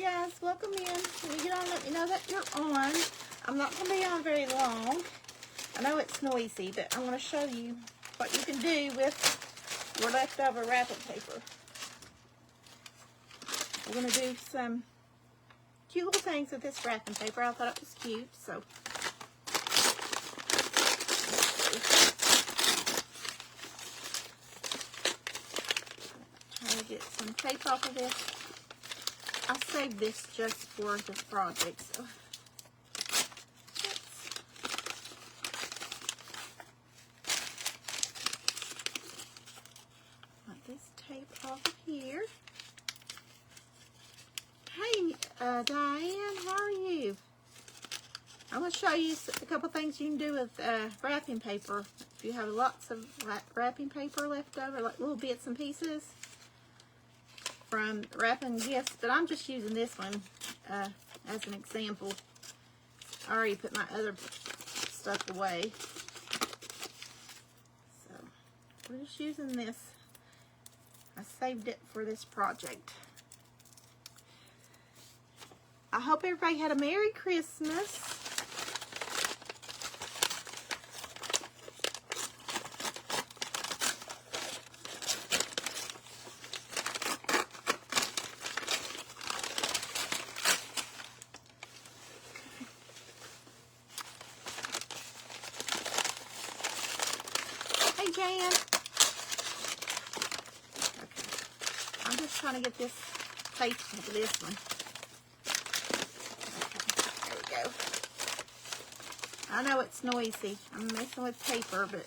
guys, welcome in. When you get on, let me know that you're on. I'm not going to be on very long. I know it's noisy, but I want to show you what you can do with your leftover wrapping paper. We're going to do some cute little things with this wrapping paper. I thought it was cute, so. Try to get some tape off of this. I saved this just for this project, so. Like this tape off of here. Hey, Diane, how are you? I'm going to show you a couple things you can do with wrapping paper. If you have lots of wrapping paper left over, like little bits and pieces from wrapping gifts, but I'm just using this one as an example. I already put my other stuff away. So, we're just using this. I saved it for this project. I hope everybody had a Merry Christmas. Hey, Jan. Okay. I'm just trying to get this tape off of this one. I know it's noisy. I'm messing with paper, but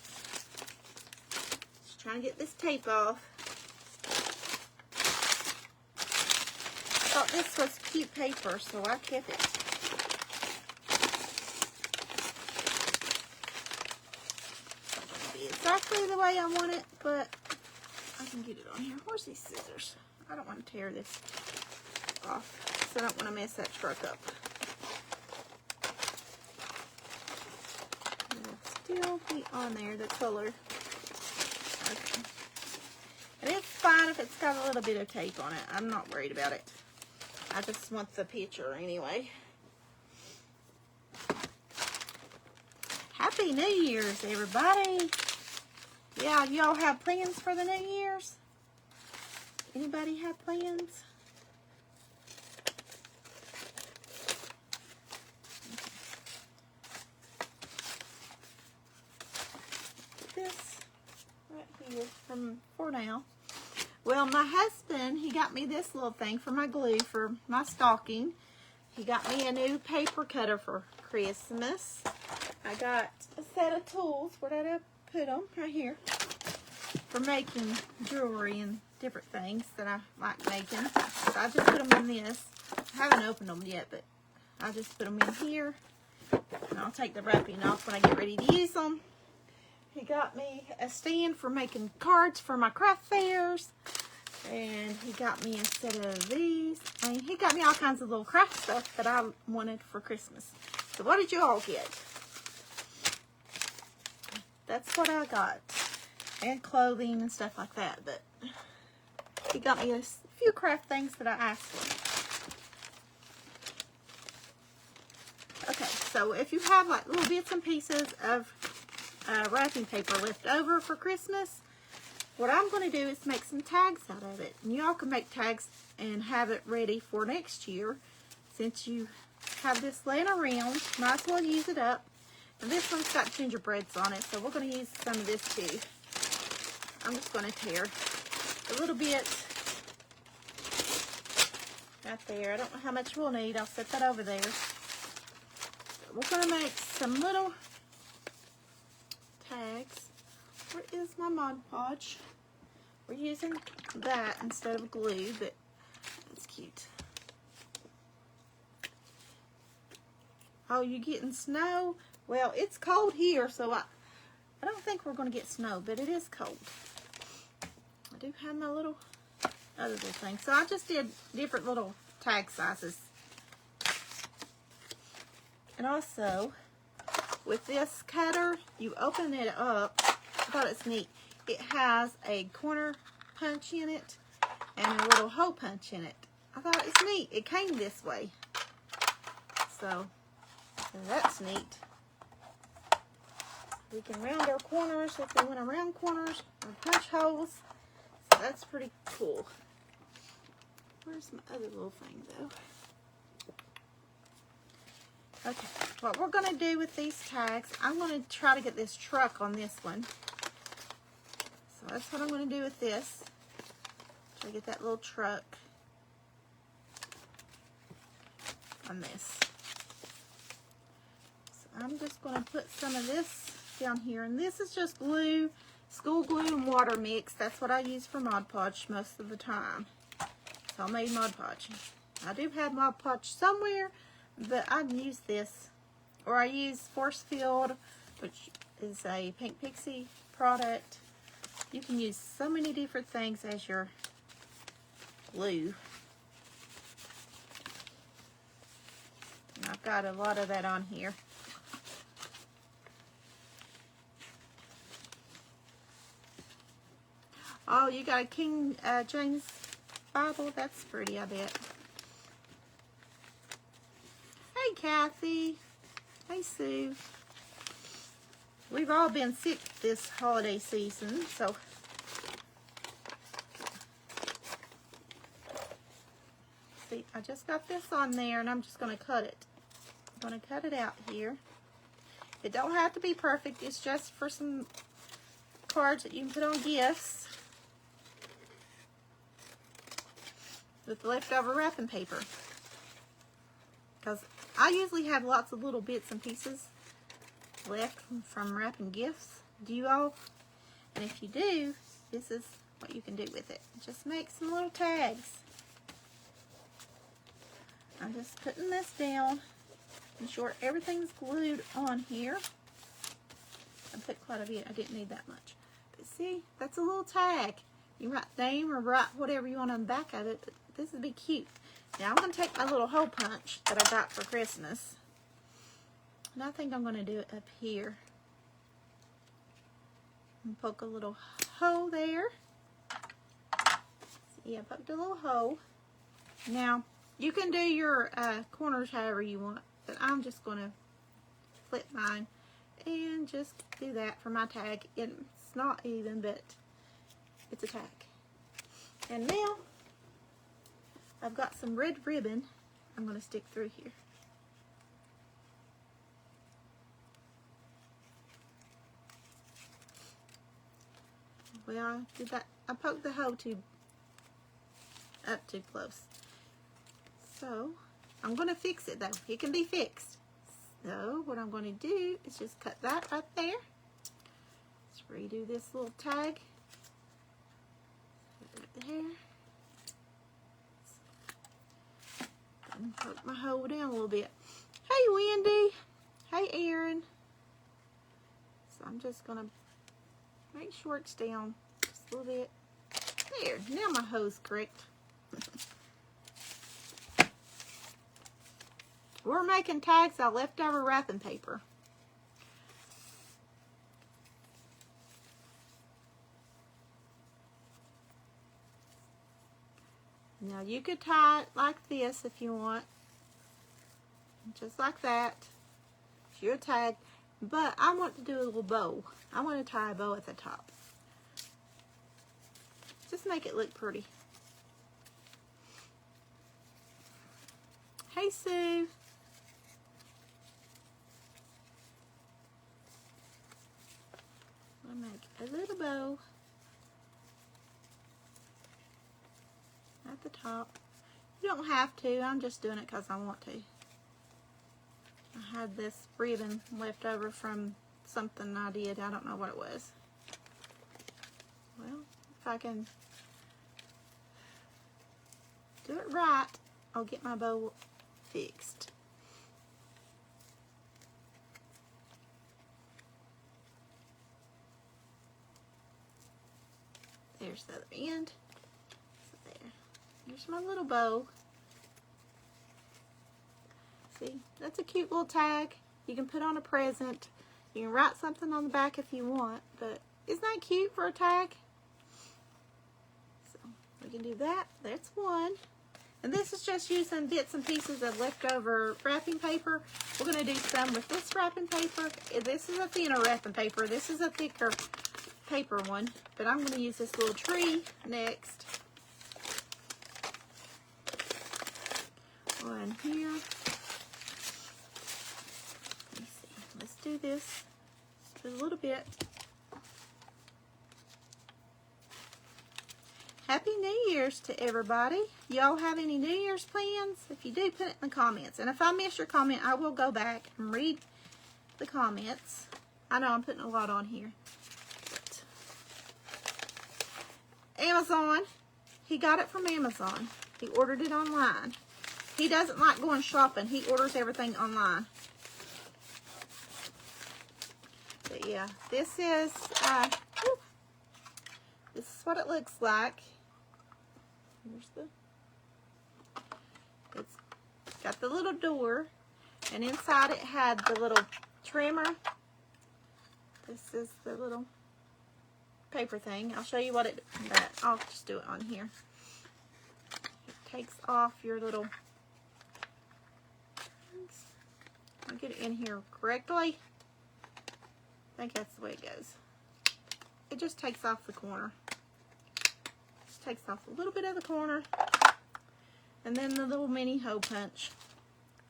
just trying to get this tape off. I thought this was cute paper, so I kept it. It's not going to be exactly the way I want it, but I can get it on here. Where's these scissors? I don't want to tear this off, so I don't want to mess that truck up. Still be on there, the color. Okay. And it's fine if it's got a little bit of tape on it. I'm not worried about it. I just want the picture anyway. Happy New Year's, everybody. Yeah, y'all have plans for the New Year's? Anybody have plans? This right here for now. Well, my husband, he got me this little thing for my glue for my stocking. He got me a new paper cutter for Christmas. I got a set of tools. Where did I put them? Right here. For making jewelry and different things that I like making. So I just put them in this. I haven't opened them yet, but I just put them in here. And I'll take the wrapping off when I get ready to use them. He got me a stand for making cards for my craft fairs. And he got me a set of these. I mean, he got me all kinds of little craft stuff that I wanted for Christmas. So what did you all get? That's what I got. And clothing and stuff like that. But he got me a few craft things that I asked for. Okay, so if you have like little bits and pieces of wrapping paper left over for Christmas, what I'm going to do is make some tags out of it. And y'all can make tags and have it ready for next year. Since you have this laying around, might as well use it up. And this one's got gingerbreads on it, so we're going to use some of this too. I'm just going to tear a little bit right there. I don't know how much we'll need. I'll set that over there. So we're going to make some little tags. Where is my Mod Podge? We're using that instead of glue, but it's cute. Oh, you getting snow? Well, it's cold here, so I don't think we're going to get snow, but it is cold. I do have my little other little thing. So I just did different little tag sizes. And also, with this cutter, you open it up. I thought it's neat. It has a corner punch in it and a little hole punch in it. I thought it's neat. It came this way. So that's neat. We can round our corners if we want to round corners or punch holes. So that's pretty cool. Where's my other little thing though? Okay, what we're going to do with these tags, I'm going to try to get this truck on this one. So that's what I'm going to do with this. Try to get that little truck on this. So I'm just going to put some of this down here. And this is just glue, school glue and water mix. That's what I use for Mod Podge most of the time. It's homemade Mod Podge. I do have Mod Podge somewhere, but I use this, or I use Force Field, which is a Pink Pixie product. You can use so many different things as your glue. And I've got a lot of that on here. Oh, you got a King James Bible? That's pretty, I bet. Hey, Kathy. Hey, Sue. We've all been sick this holiday season, so see, I just got this on there, and I'm just going to cut it. I'm going to cut it out here. It don't have to be perfect. It's just for some cards that you can put on gifts with leftover wrapping paper. Because I usually have lots of little bits and pieces left from wrapping gifts. Do you all? And if you do, this is what you can do with it. Just make some little tags. I'm just putting this down. Ensure everything's glued on here. I put quite a bit. I didn't need that much. But see, that's a little tag. You can write name or write whatever you want on the back of it. But this would be cute. Now I'm going to take my little hole punch that I got for Christmas. And I think I'm going to do it up here. And poke a little hole there. See, I poked a little hole. Now, you can do your corners however you want. But I'm just going to flip mine and just do that for my tag. It's not even, but it's a tag. And now, I've got some red ribbon I'm going to stick through here. Well, I did that. I poked the hole up too close. So, I'm going to fix it though. It can be fixed. So, what I'm going to do is just cut that right there. Let's redo this little tag. Right there. And poke my hole down a little bit. Hey, Wendy. Hey, Aaron. So, I'm just going to make sure it's down just a little bit. There. Now my hole's correct. We're making tags out of leftover wrapping paper. Now you could tie it like this if you want. Just like that. It's your tag. But I want to do a little bow. I want to tie a bow at the top. Just make it look pretty. Hey, Sue. I'll make a little bow at the top. You don't have to. I'm just doing it because I want to. I had this ribbon left over from something I did. I don't know what it was. Well, if I can do it right, I'll get my bow fixed. There's the other end. So there. Here's my little bow. See, that's a cute little tag. You can put on a present. You can write something on the back if you want, but isn't that cute for a tag? So we can do that. That's one. And this is just using bits and pieces of leftover wrapping paper. We're going to do some with this wrapping paper. This is a thinner wrapping paper. This is a thicker paper one. But I'm going to use this little tree next. One here. Let's see. Let's do this just a little bit. Happy New Year's to everybody. Y'all have any New Year's plans? If you do, put it in the comments. And if I miss your comment, I will go back and read the comments. I know I'm putting a lot on here. But Amazon. He got it from Amazon. He ordered it online. He doesn't like going shopping. He orders everything online. But yeah, this is what it looks like. It's got the little door, and inside it had the little trimmer. This is the little paper thing. I'll show you what it, I'll just do it on here. It takes off your little, I'll get it in here correctly. I think that's the way it goes. It just takes off the corner. Takes off a little bit of the corner, and then the little mini hole punch,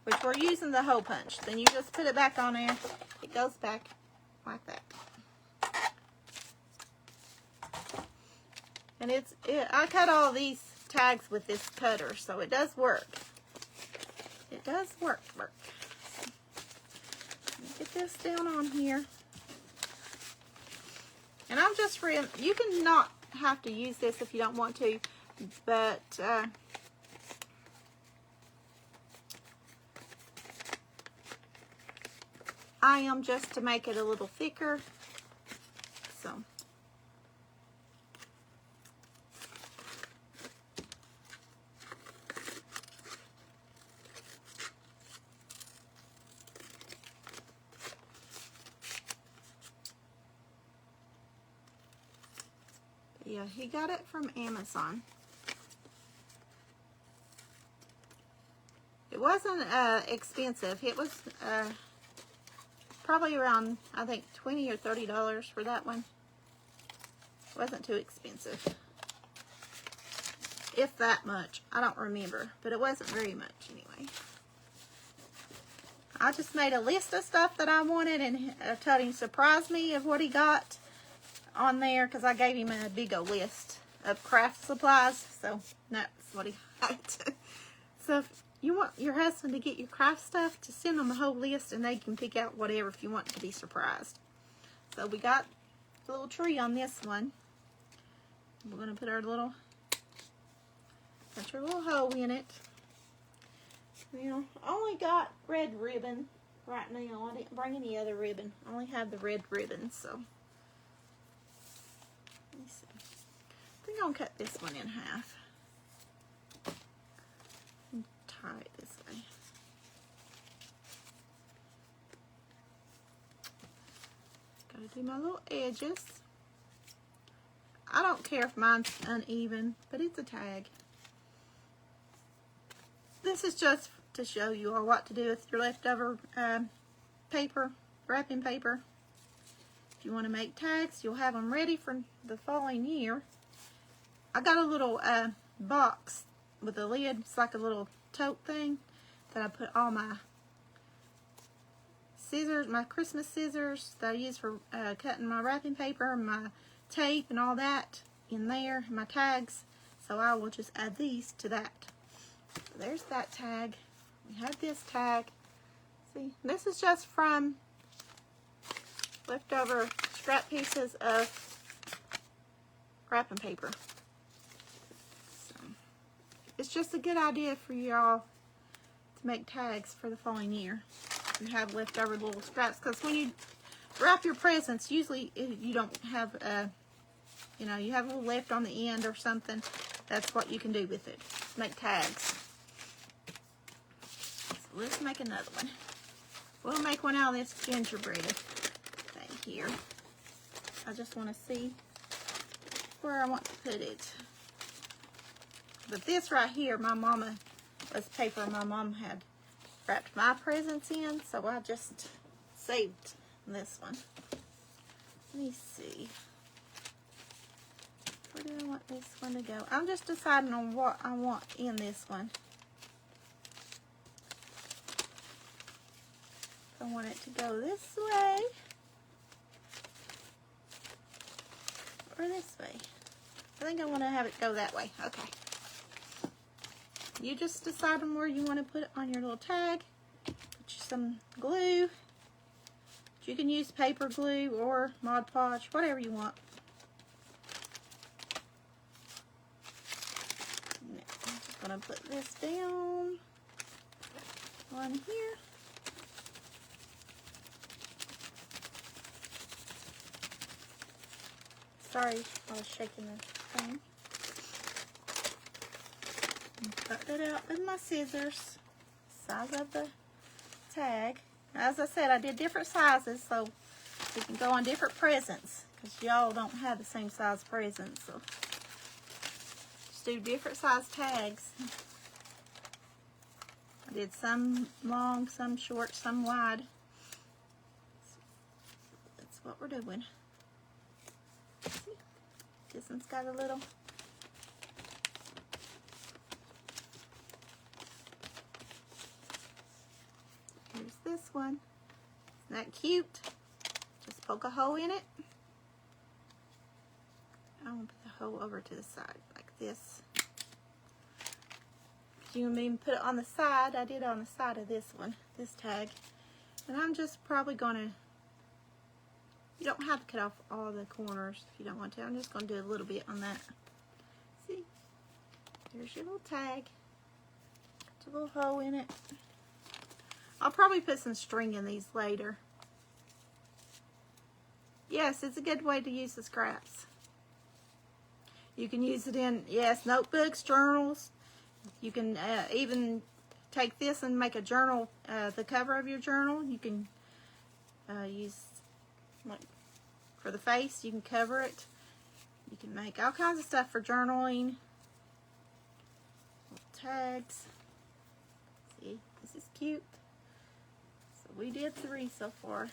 which we're using the hole punch. Then you just put it back on there. It goes back like that. And I cut all these tags with this cutter, so it does work. It does work. Get this down on here, and I'm just you can not have to use this if you don't want to, but I am just to make it a little thicker. So yeah, he got it from Amazon. It wasn't expensive. It was probably around, I think, $20 or $30 for that one. It wasn't too expensive. If that much. I don't remember. But it wasn't very much anyway. I just made a list of stuff that I wanted, and I told him to surprise me of what he got on there, because I gave him a big old list of craft supplies, so that's what he got. So if you want your husband to get your craft stuff, just send them the whole list and they can pick out whatever if you want to be surprised. So we got a little tree on this one. We're going to put our little hole in it. Now, I only got red ribbon right now. I didn't bring any other ribbon. I only have the red ribbon, so let me see. I think I'll cut this one in half and tie it this way. Gotta do my little edges. I don't care if mine's uneven, but it's a tag. This is just to show you all what to do with your leftover paper, wrapping paper. If you want to make tags, you'll have them ready for the following year. I got a little box with a lid. It's like a little tote thing that I put all my scissors, my Christmas scissors that I use for cutting my wrapping paper, my tape and all that in there, my tags. So I will just add these to that. So there's that tag. We have this tag. See, this is just from leftover scrap pieces of wrapping paper. So it's just a good idea for y'all to make tags for the following year. You have leftover little scraps, because when you wrap your presents, usually you don't have you know, you have a little left on the end or something. That's what you can do with it. Make tags. So let's make another one. We'll make one out of this gingerbread thing here. I just want to see where I want to put it. But this right here, my mama, was paper my mom had wrapped my presents in, so I just saved this one. Let me see. Where do I want this one to go? I'm just deciding on what I want in this one. I want it to go this way or this way. I think I want to have it go that way. Okay. You just decide on where you want to put it on your little tag. Put some glue. You can use paper glue or Mod Podge, whatever you want. I'm just going to put this down on here. Sorry, I was shaking the thing. Cut it out with my scissors. Size of the tag. As I said, I did different sizes so we can go on different presents because y'all don't have the same size presents. So just do different size tags. I did some long, some short, some wide. That's what we're doing. This one's got a little here's this one. Isn't that cute? Just poke a hole in it. I'm gonna put the hole over to the side like this. You can even put it on the side. I did it on the side of this one, this tag. And I'm just probably gonna, you don't have to cut off all the corners if you don't want to. I'm just gonna do a little bit on that. See? There's your little tag. Put a little hole in it. I'll probably put some string in these later. Yes, it's a good way to use the scraps. You can use it in, yes, notebooks, journals. You can even take this and make a journal, the cover of your journal. You can use, like, for the face, you can cover it. You can make all kinds of stuff for journaling. Little tags. See, this is cute. We did 3 so far.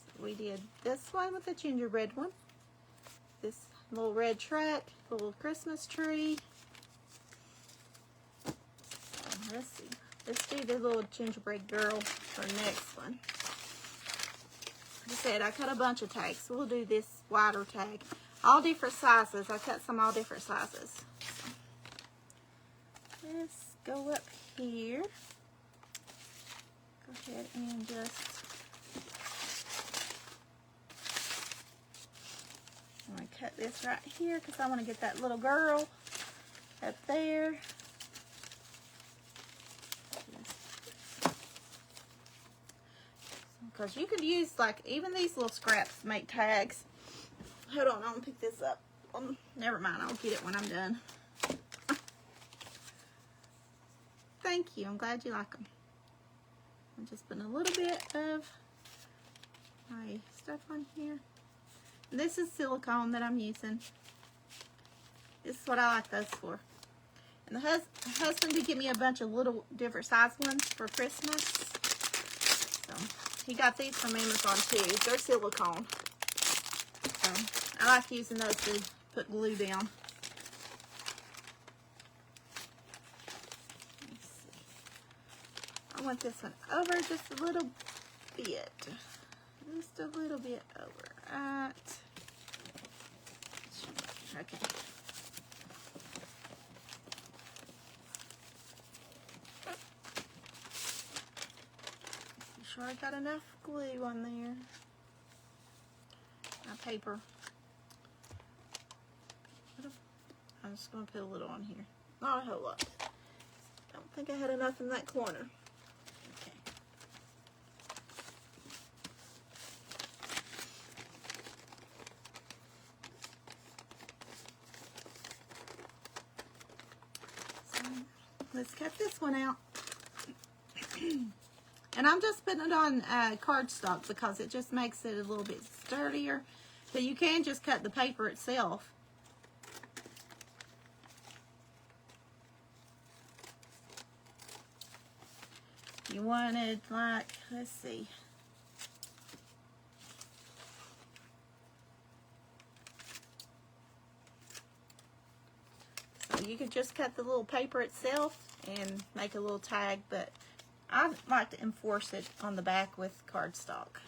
So we did this one with the gingerbread one. This little red truck, little Christmas tree. Let's see. Let's do the little gingerbread girl for next one. Like I said, I cut a bunch of tags, so we'll do this wider tag. All different sizes. I cut some all different sizes. Let's go up here. Go ahead and just, I'm going to cut this right here because I want to get that little girl up there. Because you could use, like, even these little scraps to make tags. Hold on, I'm going to pick this up. Never mind, I'll get it when I'm done. Thank you, I'm glad you like them. I'm just putting a little bit of my stuff on here. This is silicone that I'm using. This is what I like those for. And the husband did get me a bunch of little different size ones for Christmas. So he got these from Amazon too. They're silicone. So I like using those to put glue down. I want this one over just a little bit. Just a little bit over. Right. Okay. Be sure I got enough glue on there. My paper. I'm just going to put a little on here. Not a whole lot. Don't think I had enough in that corner. Let's cut this one out. And I'm just putting it on cardstock because it just makes it a little bit sturdier. But you can just cut the paper itself. You wanted, like, let's see. So you could just cut the little paper itself and make a little tag, but I like to enforce it on the back with cardstock.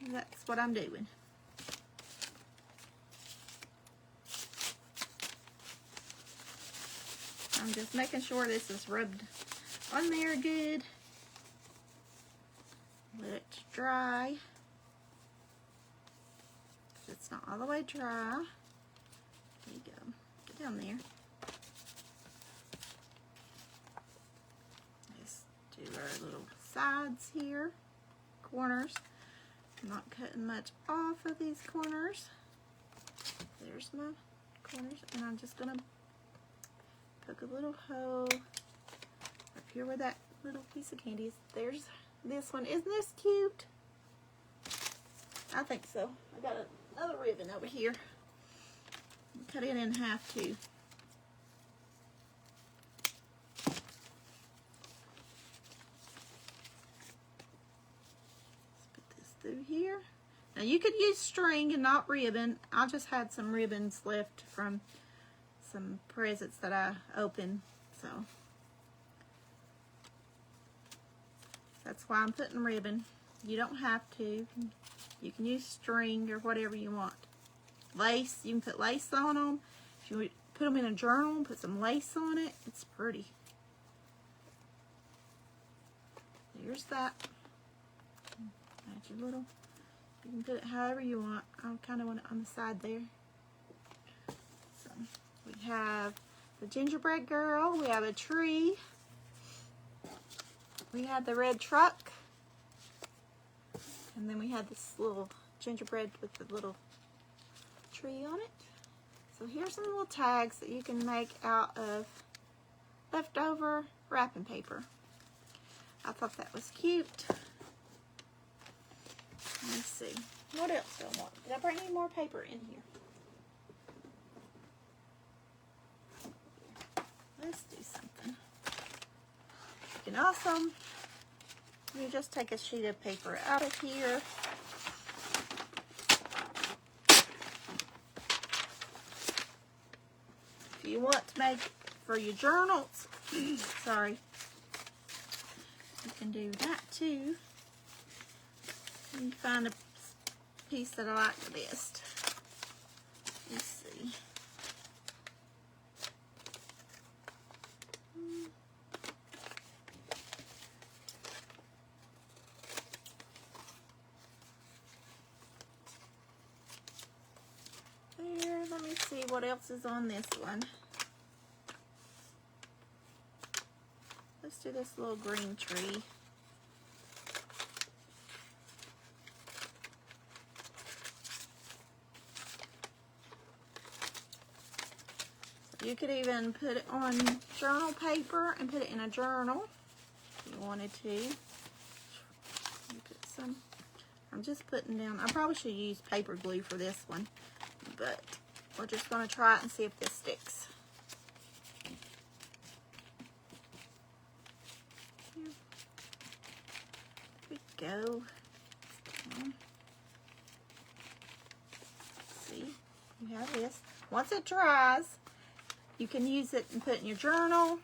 So that's what I'm doing. I'm just making sure this is rubbed on there good. Let it dry. It's not all the way dry. There you go. Get down there. Just do our little sides here, corners. I'm not cutting much off of these corners. There's my corners, and I'm just gonna poke a little hole up here where that little piece of candy is. There's this one. Isn't this cute? I think so. I got another ribbon over here. Cut it in half too. Let's put this through here. Now you could use string and not ribbon. I just had some ribbons left from some presents that I opened, so that's why I'm putting ribbon. You don't have to. You can use string or whatever you want. Lace, you can put lace on them. If you put them in a journal, put some lace on it. It's pretty. There's that. Add your little, you can put it however you want. I kind of want it on the side there. So we have the gingerbread girl. We have a tree. We had the red truck. And then we had this little gingerbread with the little tree on it. So here's some little tags that you can make out of leftover wrapping paper. I thought that was cute. Let's see. What else do I want? Did I bring any more paper in here? Let's do something. You can also, you just take a sheet of paper out of here. If you want to make for your journals, sorry, you can do that too. You find a piece that I like the best. Let's see. There, let me see what else is on this one. Let's do this little green tree. You could even put it on journal paper and put it in a journal if you wanted to. You put some, I'm just putting down, I probably should use paper glue for this one, but we're just going to try it and see if this sticks. Here we go. See, you have this. Once it dries, you can use it and put it in your journal.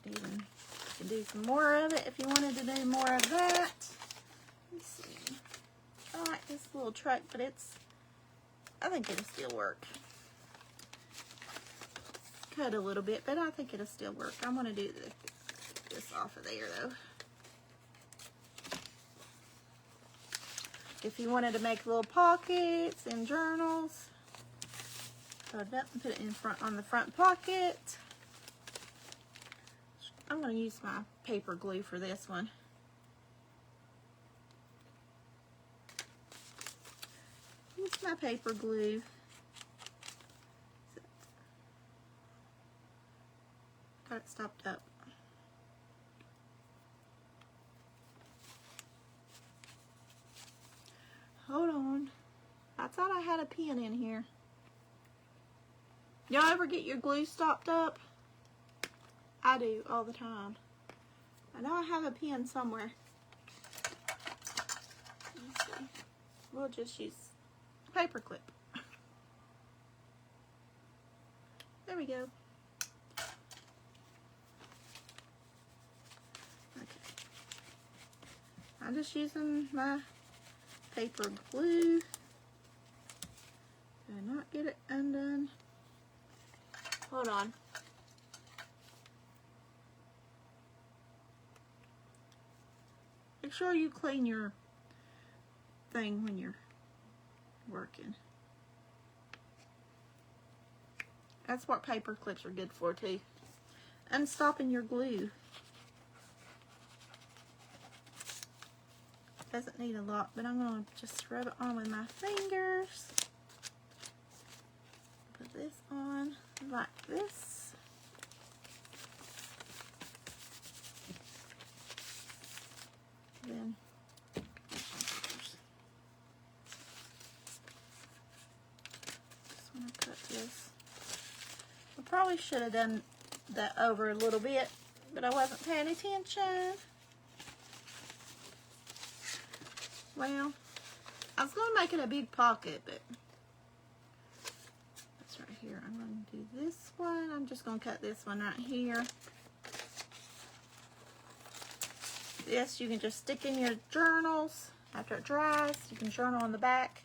You can do some more of it if you wanted to do more of that. Let's see. I like this little truck, but I think it'll still work. Cut a little bit, but I think it'll still work. I'm going to do this off of there, though. If you wanted to make little pockets and journals, fold it up and put it in front on the front pocket. I'm going to use my paper glue for this one. Use my paper glue. Got it stopped up. Hold on. I thought I had a pen in here. Y'all ever get your glue stopped up? I do all the time. I know I have a pen somewhere. Let's see. We'll just use a paper clip. There we go. Okay. I'm just using my paper glue. Did I not get it undone? Hold on. Make sure you clean your thing when you're working. That's what paper clips are good for too. And stopping your glue. Doesn't need a lot, but I'm going to just rub it on with my fingers. Put this on like this. Then just want to cut this. I probably should have done that over a little bit, but I wasn't paying attention. Well, I was going to make it a big pocket, but that's right here. I'm going to do this one. I'm just going to cut this one right here. This you can just stick in your journals after it dries. You can journal on the back.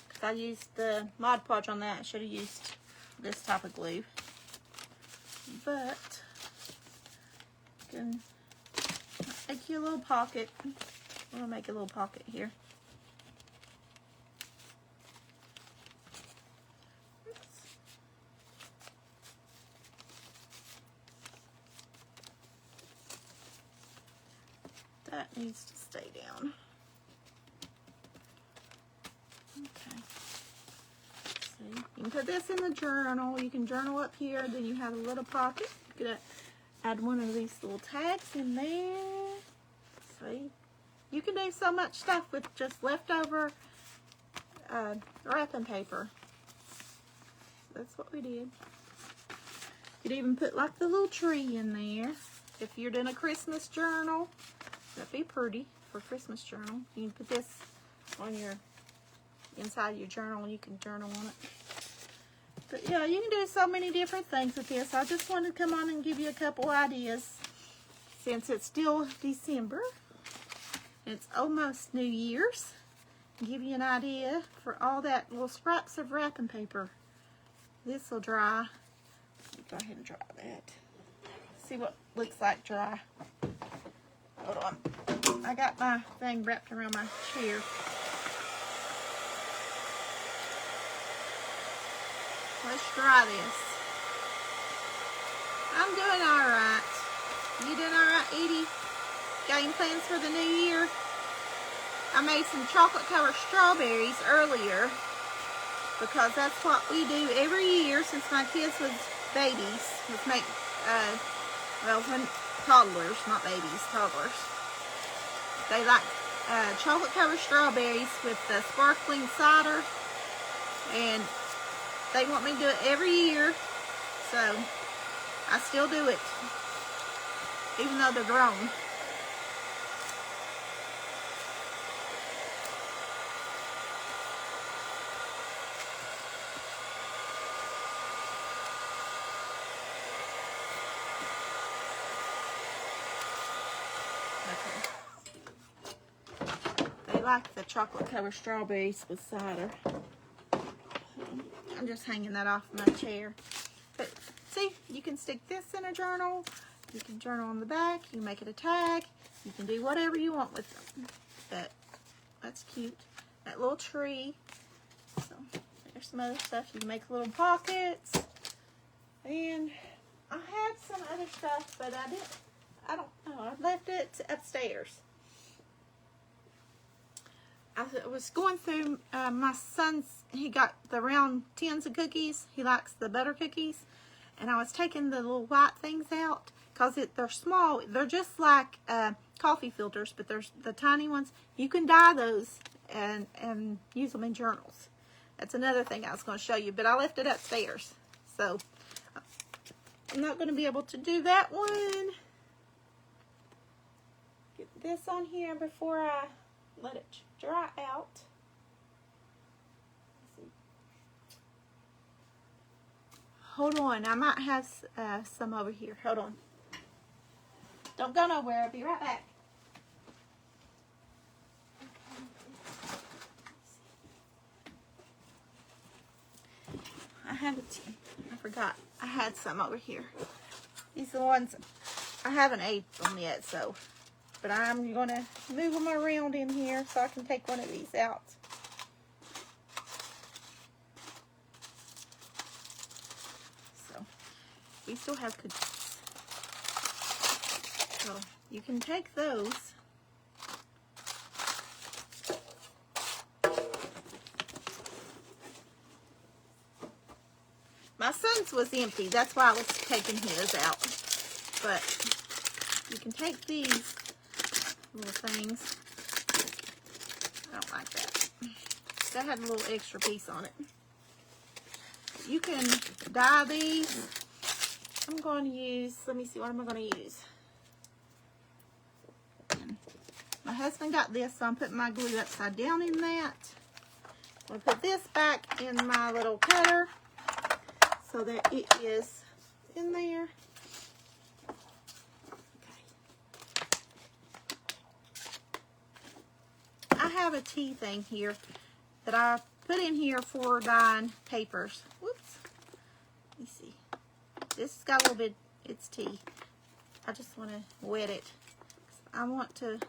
Because I used the Mod Podge on that. I should have used this type of glue. But you can make you a little pocket. I'm going to make a little pocket here. That needs to stay down. Okay. See, you can put this in the journal. You can journal up here. Then you have a little pocket. You could add one of these little tags in there. See, you can do so much stuff with just leftover wrapping paper. That's what we did. You could even put like the little tree in there. If you're doing a Christmas journal, that'd be pretty for Christmas journal. You can put this on your inside your journal and you can journal on it. But yeah, you can do so many different things with this. I just wanted to come on and give you a couple ideas since it's still December. It's almost New Year's. Give you an idea for all that little scraps of wrapping paper. This will dry. Go ahead and dry that. See what looks like dry. Hold on. I got my thing wrapped around my chair. Let's try this. I'm doing alright. You doing alright, Edie? Got any plans for the new year? I made some chocolate covered strawberries earlier because that's what we do every year since my kids was babies. Let's make, well, when toddlers, not babies, toddlers. They like chocolate covered strawberries with the sparkling cider, and they want me to do it every year, so I still do it, even though they're grown. Like the chocolate covered strawberries with cider. I'm just hanging that off my chair. But see, you can stick this in a journal. You can journal on the back. You can make it a tag. You can do whatever you want with them. But that's cute. That little tree. So there's some other stuff. You can make little pockets. And I had some other stuff, but I don't know. I left it upstairs. I was going through my son's, he got the round tins of cookies. He likes the butter cookies. And I was taking the little white things out because they're small. They're just like coffee filters, but there's the tiny ones. You can dye those and use them in journals. That's another thing I was going to show you, but I left it upstairs. So I'm not going to be able to do that one. Get this on here before I let it dry out. Hold on, I might have some over here. Hold on. Don't go nowhere. I'll be right back. I forgot. I had some over here. These are the ones I haven't ate them yet, so. But I'm going to move them around in here so I can take one of these out. So, we still have cookies. So, you can take those. My son's was empty. That's why I was taking his out. But you can take these little things. I don't like that. That had a little extra piece on it. You can dye these. I'm going to use, let me see, what am I going to use? My husband got this, so I'm putting my glue upside down in that. I'm going to put this back in my little cutter so that it is in there. Okay. I have a tea thing here that I put in here for dyeing papers. Whoops. Let me see. This has got a little bit, it's tea. I just want to wet it. I want to,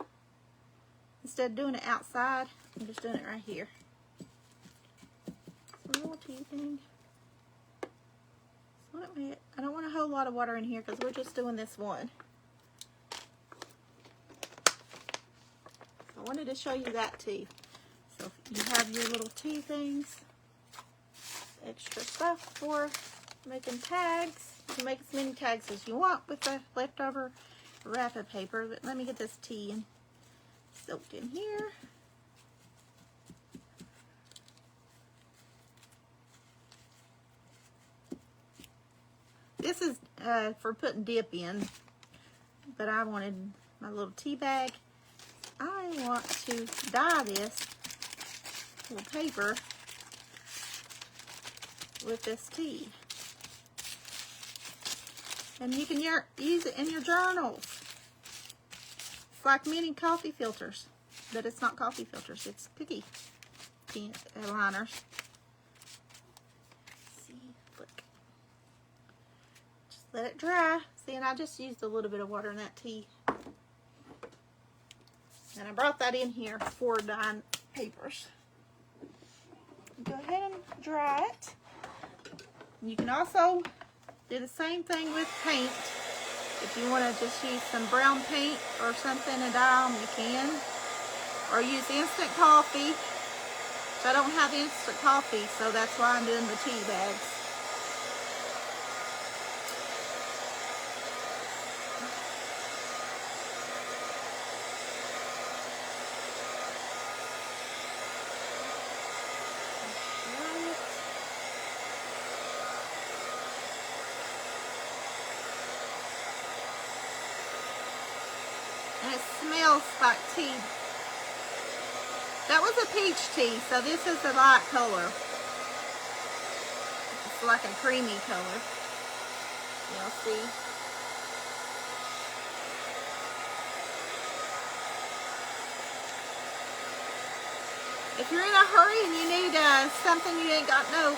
instead of doing it outside, I'm just doing it right here. A little tea thing. I don't want a whole lot of water in here because we're just doing this one. I wanted to show you that too. So you have your little tea things, extra stuff for making tags. You can make as many tags as you want with the leftover wrapping paper. But let me get this tea and soaked in here. This is for putting dip in, but I wanted my little tea bag. I want to dye this little paper with this tea. And you can use it in your journals. It's like mini coffee filters, but it's not coffee filters, it's cookie liners. Let it dry. See, and I just used a little bit of water in that tea. And I brought that in here for dyeing papers. Go ahead and dry it. You can also do the same thing with paint. If you want to just use some brown paint or something and dye them, you can. Or use instant coffee. So I don't have instant coffee, so that's why I'm doing the tea bags. And it smells like tea. That was a peach tea, so this is a light color. It's like a creamy color. Y'all see? If you're in a hurry and you need something, you ain't got no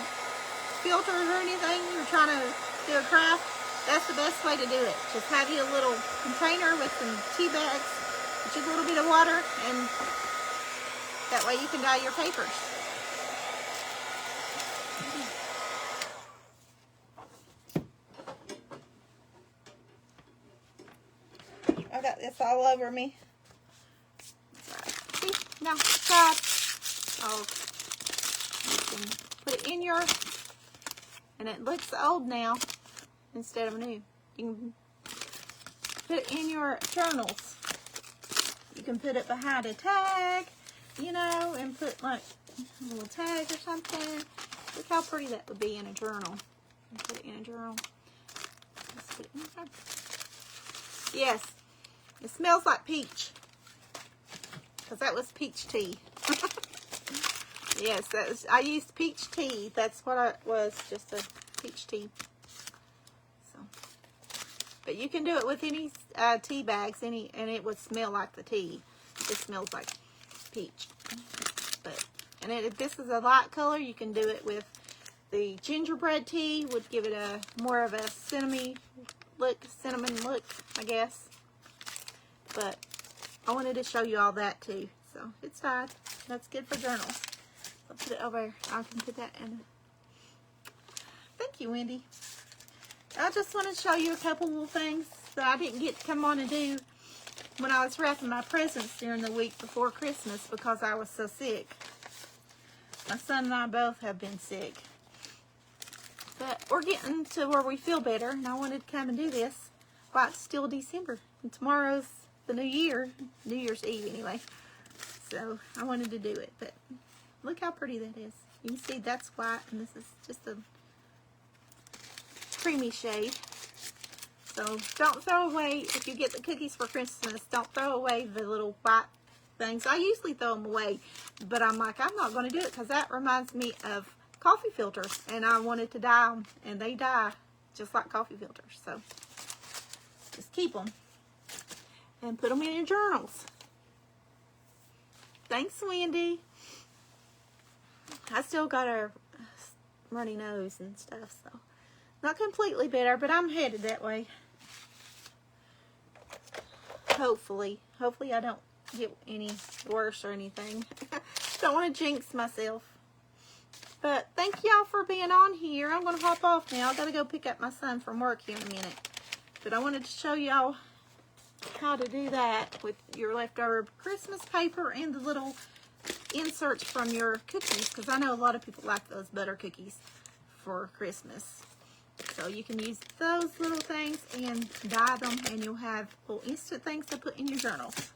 filters or anything, you're trying to do a craft, that's the best way to do it. Just have you a little container with some tea bags, put you a little bit of water, and that way you can dye your papers. I got this all over me. See, now, God. Oh, you can put it in your, and it looks old now instead of new. You can put it in your journals. You can put it behind a tag, you know, and put like a little tag or something. Look how pretty that would be in a journal. Put it in a journal. Let's put it in here. Yes, it smells like peach. Because that was peach tea. Yes, that was, I used peach tea. That's what it was, just a peach tea. So, but you can do it with any tea bags, and it would smell like the tea. It smells like peach. But if this is a light color, you can do it with the gingerbread tea. Would give it a more of a cinnamon look, I guess. But I wanted to show you all that too. So it's fine. That's good for journals. I'll put it over there. I can put that in. Thank you, Wendy. I just want to show you a couple little things that I didn't get to come on and do when I was wrapping my presents during the week before Christmas because I was so sick. My son and I both have been sick. But we're getting to where we feel better, and I wanted to come and do this while it's still December. And tomorrow's the New Year, New Year's Eve anyway. So I wanted to do it, but look how pretty that is. You can see that's white, and this is just a creamy shade. So don't throw away, if you get the cookies for Christmas, don't throw away the little white things. I usually throw them away, but I'm like, I'm not going to do it because that reminds me of coffee filters, and I wanted to dye them, and they dye just like coffee filters. So just keep them and put them in your journals. Thanks, Wendy. I still got a runny nose and stuff, so not completely better, but I'm headed that way. Hopefully I don't get any worse or anything. Don't want to jinx myself. But thank y'all for being on here. I'm going to hop off now. I got to go pick up my son from work here in a minute. But I wanted to show y'all how to do that with your leftover Christmas paper and the little inserts from your cookies, because I know a lot of people like those butter cookies for Christmas. So you can use those little things and dye them, and you'll have little instant things to put in your journals.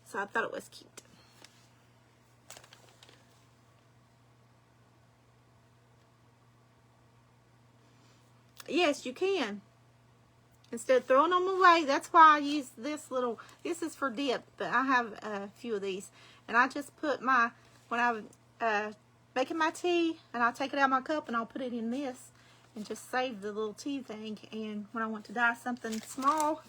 So I thought it was cute. Yes, you can. Instead of throwing them away, that's why I use this little, this is for dip, but I have a few of these. And I just put my, when I'm making my tea, and I'll take it out of my cup and I'll put it in this and just save the little tea thing. And when I want to dye something small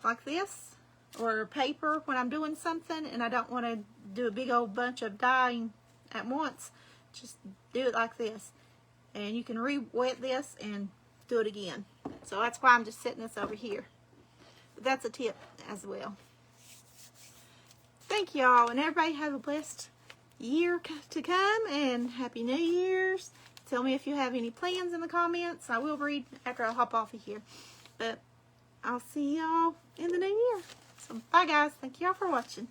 like this, or paper when I'm doing something and I don't want to do a big old bunch of dyeing at once, just do it like this. And you can re-wet this and do it again. So that's why I'm just setting this over here. But that's a tip as well. Thank y'all, and everybody have a blessed year to come, and Happy New Year's. Tell me if you have any plans in the comments. I will read after I hop off of here. But I'll see y'all in the new year. So bye guys. Thank y'all for watching.